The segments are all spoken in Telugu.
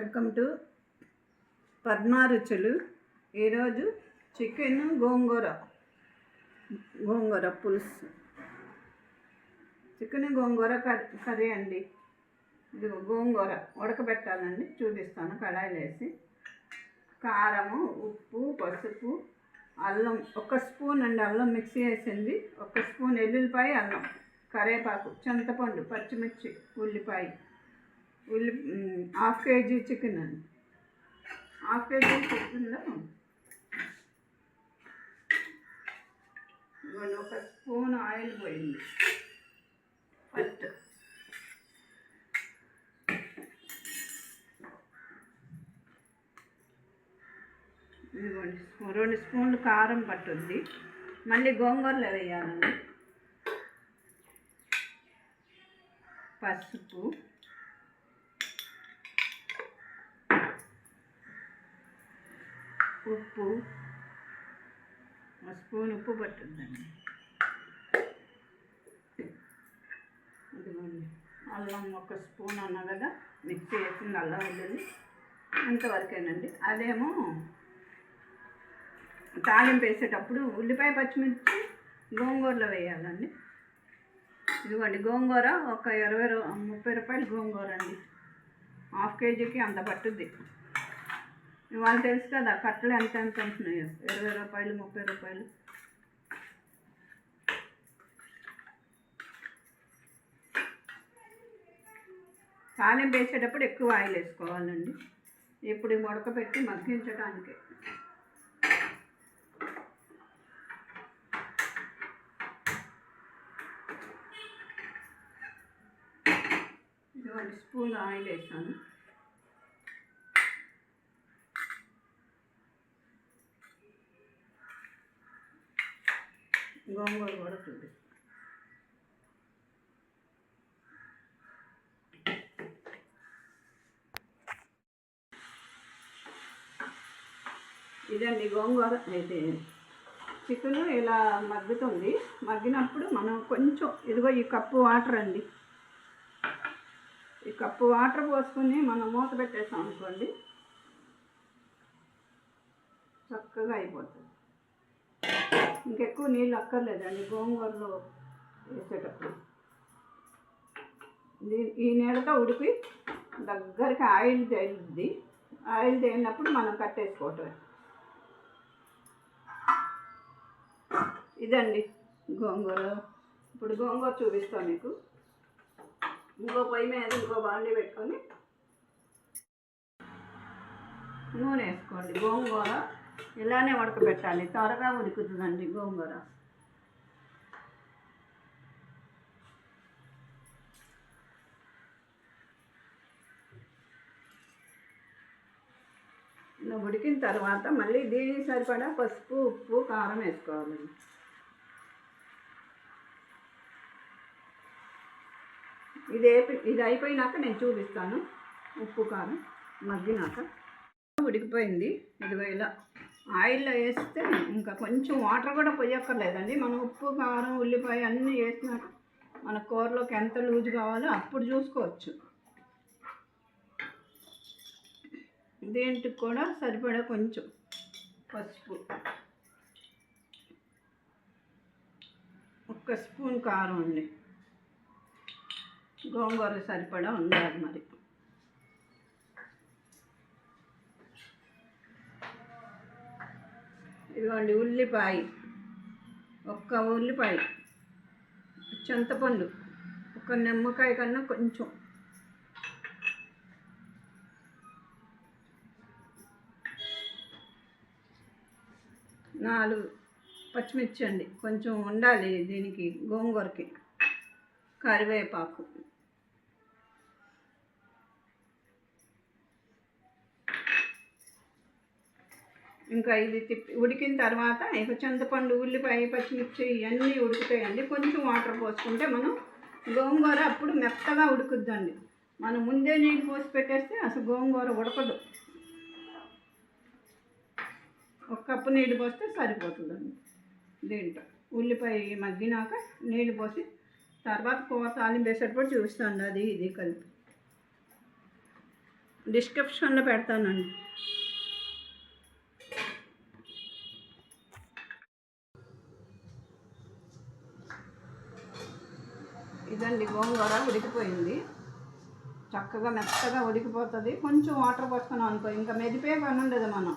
వెల్కమ్ టు పద్మా రుచులు. ఈరోజు చికెన్ గోంగూర పులుసు, చికెన్ గోంగూర కర్రీ అండి. ఇది గోంగూర ఉడకబెట్టాలండి, చూపిస్తాను. కడాయిలు వేసి కారము, ఉప్పు, పసుపు, అల్లం 1 స్పూన్ అండి, అల్లం మిక్సీ వేసింది, 1 స్పూన్ ఎల్లుల్లిపాయ, అల్లం, కరివేపాకు, చింతపండు, పచ్చిమిర్చి, ఉల్లిపాయ, 1/2 కేజీ చికెన్ అండి. 1/2 కేజీ చికెన్లో 1 స్పూన్ ఆయిల్ పోయింది. ఫస్ట్ ఇదిగోండి 2 స్పూన్లు కారం పట్టుద్ది. మళ్ళీ గోంగూరలో వేయాలండి. పసుపు, ఉప్పు, 1 స్పూన్ ఉప్పు పట్టుద్దండి. ఇదిగోండి అల్లం 1 స్పూన్ అన్నా కదా, మిక్సీ వేసింది అల్లం వెల్లుల్లి అంతవరకేనండి. అదేమో తాలింపు వేసేటప్పుడు ఉల్లిపాయ, పచ్చిమిర్చి గోంగూరలో వేయాలండి. ఇదిగోండి గోంగూర ఒక 30 రూపాయలు గోంగూర అండి. 1/2 కేజీకి అంత పట్టుద్ది. ఇవాళ తెలుసు కదా కట్టలు ఎంత ఉంటున్నాయో, 20 రూపాయలు, 30 రూపాయలు. తాలింపు వేసేటప్పుడు ఎక్కువ ఆయిల్ వేసుకోవాలండి. ఇప్పుడు ఉడకబెట్టి మగ్గించడానికి. ఇది 1 స్పూన్ ఆయిల్ వేసాను. గోంగూర కూడా చూపిస్తాను. ఇదండి గోంగూర. అయితే చికెన్ ఇలా మగ్గుతుంది. మగ్గినప్పుడు మనం కొంచెం ఇదిగో ఈ కప్పు వాటర్ అండి, ఈ కప్పు వాటర్ పోసుకొని మనం మూత పెట్టేసాం అనుకోండి, చక్కగా అయిపోతుంది. ఇంకెక్కువ నీళ్ళు అక్కర్లేదండి గోంగూరలో వేసేటప్పుడు. ఈ నీళ్ళతో ఉడికి దగ్గరికి ఆయిల్ తేలుద్ది. ఆయిల్ తేలినప్పుడు మనం కట్టేసుకోవటమే. ఇదండి గోంగూర. ఇప్పుడు గోంగూర చూపిస్తాను మీకు. ఇంకో పొయ్యి మీద ఇంకో బాండీ పెట్టుకొని నూనె వేసుకోండి. గోంగూర ఇలానే ఉడకబెట్టాలి, త్వరగా ఉడుకుతుందండి గోంగూర. ఇలా ఉడికిన తర్వాత మళ్ళీ దీనికి సరిపడా పసుపు, ఉప్పు, కారం వేసుకోవాలండి. ఇది అయిపోయినాక నేను చూపిస్తాను. ఉప్పు, కారం మగ్గినాక ఉడికిపోయింది. ఇదిగో ఇలా ఆయిల్లో వేస్తే ఇంకా కొంచెం వాటర్ కూడా పోయక్కర్లేదండి. మనం ఉప్పు, కారం, ఉల్లిపాయ అన్నీ వేసినాక మన కూరలోకి ఎంత లూజు కావాలో అప్పుడు చూసుకోవచ్చు. దీంట్కి కూడా సరిపడా కొంచెం పసుపు, 1 స్పూన్ కారం అండి. గోంగూర సరిపడా ఉండాలి మరి. ఇదిగోండి ఉల్లిపాయ, 1 ఉల్లిపాయ, చింతపండు 1 నిమ్మకాయ కన్నా కొంచెం, నాలుగు పచ్చిమిర్చి అండి, కొంచెం ఉండాలి దీనికి గోంగూరకి, కరివేపాకు, ఇంకా ఇది ఉడికిన తర్వాత ఇక చింతపండు, ఉల్లిపాయ, పచ్చిమిర్చి ఇవన్నీ ఉడుకుతాయండి. కొంచెం వాటర్ పోసుకుంటే మనం గోంగూర అప్పుడు మెత్తగా ఉడుకుద్దండి. మనం ముందే నీళ్ళు పోసి పెట్టేస్తే అసలు గోంగూర ఉడకదు. 1 కప్పు నీళ్ళు పోస్తే సరిపోతుందండి. దీంట్లో ఉల్లిపాయ మగ్గినాక నీళ్ళు పోసి తర్వాత కూర తాలింపు వేసేటప్పుడు చూస్తాను. అది ఇది కలిపి డిస్క్రిప్షన్లో పెడతానండి. ఇదండి గోంగూర ఉడికిపోయింది, చక్కగా మెత్తగా ఉడికిపోతుంది. కొంచెం వాటర్ పోసుకున్నాం అనుకో ఇంకా మెదిపే పని ఉండదు. మనం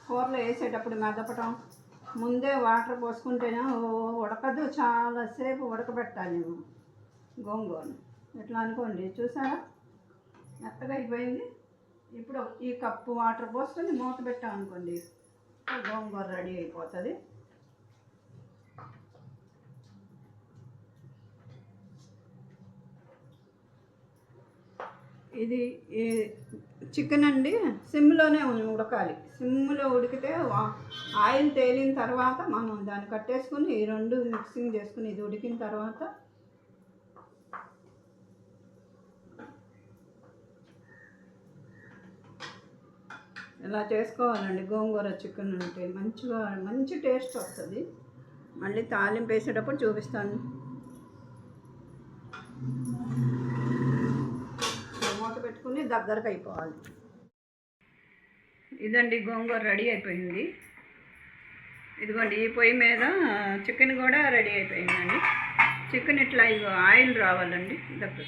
కూరలో వేసేటప్పుడు మెదపటం ముందే వాటర్ పోసుకుంటేనే ఉడకదు, చాలాసేపు ఉడకబెట్టాలి గోంగూరను. ఎట్లా అనుకోండి, చూసారా మెత్తగా అయిపోయింది. ఇప్పుడు ఈ కప్పు వాటర్ పోసుకొని మూత పెట్టాం అనుకోండి, గోంగూర రెడీ అయిపోతుంది. ఇది చికెన్ అండి సిమ్లోనే ఉడకాలి. సిమ్లో ఉడికితే ఆయిల్ తేలిన తర్వాత మనం దాన్ని కట్టేసుకుని ఈ రెండు మిక్సింగ్ చేసుకుని ఇది ఉడికిన తర్వాత ఇలా చేసుకోవాలండి. గోంగూర చికెన్ అంటే మంచి టేస్ట్ వస్తుంది. మళ్ళీ తాలింపు వేసేటప్పుడు చూపిస్తాను. మూత పెట్టుకుని దగ్గరకు అయిపోవాలి. ఇదండి గోంగూర రెడీ అయిపోయింది. ఇదిగోండి ఈ పొయ్యి మీద చికెన్ కూడా రెడీ అయిపోయిందండి. చికెన్ ఇట్లా ఆయిల్ రావాలండి దగ్గర,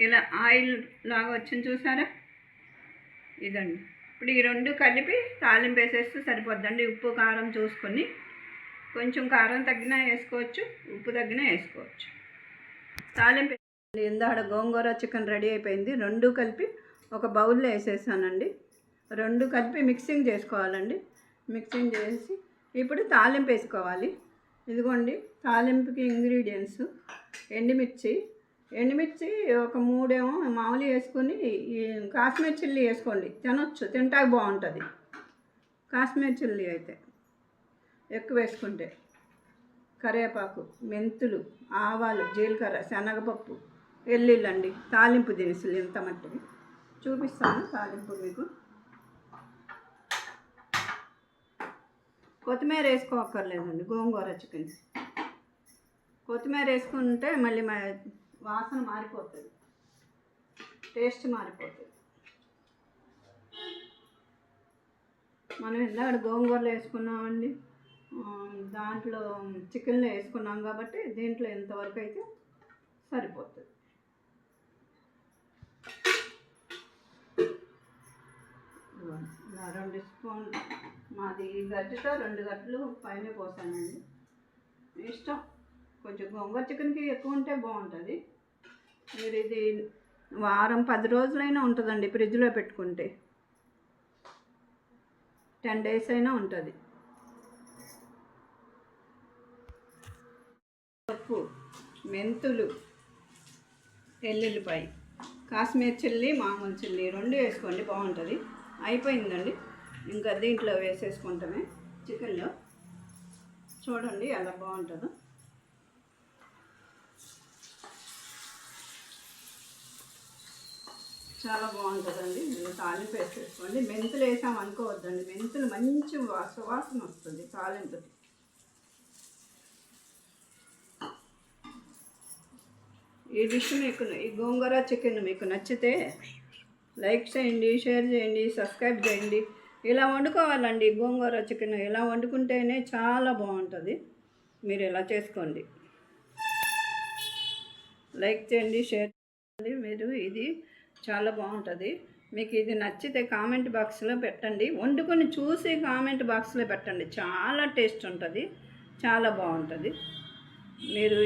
ఇలా ఆయిల్ లాగా వచ్చింది చూసారా. ఇదండి ఇప్పుడు ఈ రెండు కలిపి తాలింపు వేసేస్తే సరిపోద్దండి. ఉప్పు కారం చూసుకొని కొంచెం కారం తగ్గినా వేసుకోవచ్చు, ఉప్పు తగ్గినా వేసుకోవచ్చు. తాలింపు ఇందాడ గోంగూర చికెన్ రెడీ అయిపోయింది. రెండు కలిపి ఒక బౌల్లో వేసేసానండి. రెండు కలిపి మిక్సింగ్ చేసుకోవాలండి. మిక్సింగ్ చేసి ఇప్పుడు తాలింపు వేసుకోవాలి. ఇదిగోండి తాలింపుకి ఇంగ్రీడియంట్స్ ఎండుమిర్చి ఒక 3 మామూలు వేసుకొని ఈ కాశ్మీర్ చిల్లీ వేసుకోండి, తింటాక బాగుంటుంది. కాశ్మీర్ చిల్లీ అయితే ఎక్కువ వేసుకుంటే, కరివేపాకు, మెంతులు, ఆవాలు, జీలకర్ర, శనగపప్పు, వెల్లుల్లి, తాలింపు దినుసులు ఇంత మట్టికి చూపిస్తాను. తాలింపు మీకు కొత్తిమీర వేసుకోక్కర్లేదండి. గోంగూర చికెన్ కొత్తిమీర వేసుకుంటే మళ్ళీ వాసన మారిపోతుంది, టేస్ట్ మారిపోతుంది. మనం ఇందాక గోంగూరలో వేసుకున్నామండి, దాంట్లో చికెన్లో వేసుకున్నాం కాబట్టి దీంట్లో ఎంతవరకు అయితే సరిపోతుంది. ఇలా 2 స్పూన్లు మాది గడ్డతో 2 గడ్డలు పైన పోసానండి. ఇష్టం, కొంచెం గోంగూర చికెన్కి ఎక్కువ ఉంటే బాగుంటుంది. మీరు ఇది వారం 10 రోజులైనా ఉంటుందండి ఫ్రిడ్జ్లో పెట్టుకుంటే, 10 days అయినా ఉంటుంది. పప్పు, మెంతులు, ఎల్లుల్లిపాయ, కాశ్మీర్ చిల్లీ, మామూలు చిల్లీ 2 వేసుకోండి, బాగుంటుంది. అయిపోయిందండి, ఇంకా దీంట్లో వేసేసుకుంటామే చికెన్లో. చూడండి ఎలా బాగుంటుందో. చాలా బాగుంటుందండి. మీరు తాలింపు వేసేసుకోండి. మెంతులు వేసాం అనుకోవద్దండి, మెంతులు మంచి సువాసన వస్తుంది తాలింపుకి. ఈ డిష్ మీకు, ఈ గోంగూర చికెన్ మీకు నచ్చితే లైక్ చేయండి, షేర్ చేయండి, సబ్స్క్రైబ్ చేయండి. ఇలా వండుకోవాలండి గోంగూర చికెన్. ఇలా వండుకుంటేనే చాలా బాగుంటుంది. మీరు ఇలా చేసుకోండి, లైక్ చేయండి, షేర్ చేయండి. మీరు ఇది చాలా బాగుంటుంది. మీకు ఇది నచ్చితే కామెంట్ బాక్స్లో పెట్టండి. వండుకొని చూసి కామెంట్ బాక్స్లో పెట్టండి. చాలా టేస్ట్ ఉంటుంది, చాలా బాగుంటుంది. మీరు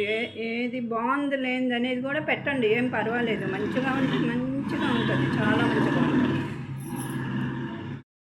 ఏది బాగుంది లేనిది అనేది కూడా పెట్టండి, ఏం పర్వాలేదు. మంచిగా ఉంటుంది, చాలా మంచిగా ఉంటుంది.